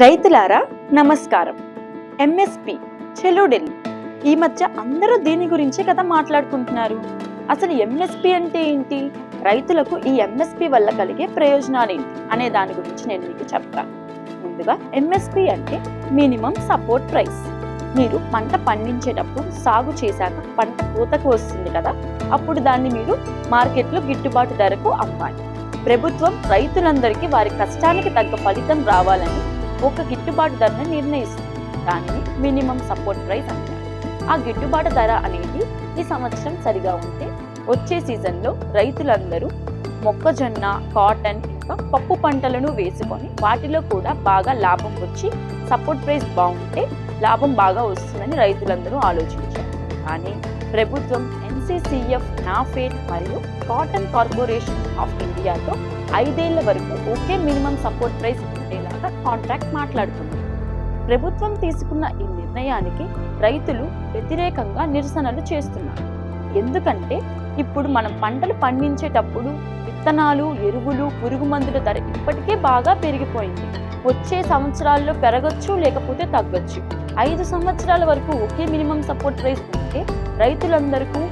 రైతులారా నమస్కారం. ఎంఎస్పి చెలో ఢిల్లీ. ఈ మధ్య అందరూ దీని గురించే కదా మాట్లాడుకుంటున్నారు. అసలు ఎంఎస్పి అంటే ఏంటి, రైతులకు ఈ ఎంఎస్పి వల్ల కలిగే ప్రయోజనాలు ఏంటి అనే దాని గురించి నేను మీకు చెప్తాను. ముందుగా ఎంఎస్పి అంటే మినిమం సపోర్ట్ ప్రైస్. మీరు పంట పండించేటప్పుడు సాగు చేశాక పంట కోతకు వస్తుంది కదా, అప్పుడు దాన్ని మీరు మార్కెట్లో గిట్టుబాటు ధరకు అమ్మాలి. ప్రభుత్వం రైతులందరికీ వారి కష్టానికి తగ్గ ఫలితం రావాలని ఒక గిట్టుబాటు ధరను నిర్ణయిస్తుంది. దానిని మినిమం సపోర్ట్ ప్రైస్ అంటారు. ఆ గిట్టుబాటు ధర అనేది ఈ సంవత్సరం సరిగా ఉంటే వచ్చే సీజన్లో రైతులందరూ మొక్కజొన్న, కాటన్ ఇంకా పప్పు పంటలను వేసుకొని వాటిలో కూడా బాగా లాభం వచ్చి సపోర్ట్ ప్రైస్ బాగుంటే లాభం బాగా వస్తుందని రైతులందరూ ఆలోచించారు. కానీ ప్రభుత్వం ఎన్సీసీఎఫ్, నాఫెడ్ మరియు కాటన్ కార్పొరేషన్ ఆఫ్ ఇండియాతో 5 ఏళ్ల వరకు ఒకే మినిమం సపోర్ట్ ప్రైస్ ఉండేలాగా కాంట్రాక్ట్ మాట్లాడుతుంది. ప్రభుత్వం తీసుకున్న ఈ నిర్ణయానికి రైతులు వ్యతిరేకంగా నిరసనలు చేస్తున్నారు. ఎందుకంటే ఇప్పుడు మనం పంటలు పండించేటప్పుడు విత్తనాలు, ఎరువులు, పురుగు మందుల ధర ఇప్పటికే బాగా పెరిగిపోయింది. వచ్చే సంవత్సరాల్లో పెరగచ్చు, లేకపోతే తగ్గచ్చు. 5 సంవత్సరాల వరకు ఒకే మినిమం సపోర్ట్ ప్రైస్ ఉంటే రైతులందరికీ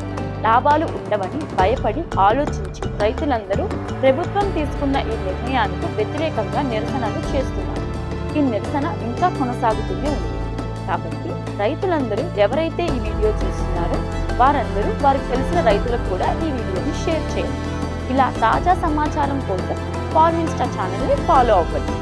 లాభాలు ఉండవని భయపడి ఆలోచించి రైతులందరూ ప్రభుత్వం తీసుకున్న ఈ నిర్ణయానికి వ్యతిరేకంగా నిరసనలు చేస్తున్నారు. ఈ నిరసన ఇంకా కొనసాగుతూనే ఉంది. కాబట్టి రైతులందరూ ఎవరైతే ఈ వీడియో చూస్తున్నారో వారందరూ వారికి తెలిసిన రైతులకు కూడా ఈ వీడియోని షేర్ చేయండి. ఇలా తాజా సమాచారం కోసం ఫార్మింగ్ స్టార్ ఛానల్ని ఫాలో అవ్వండి.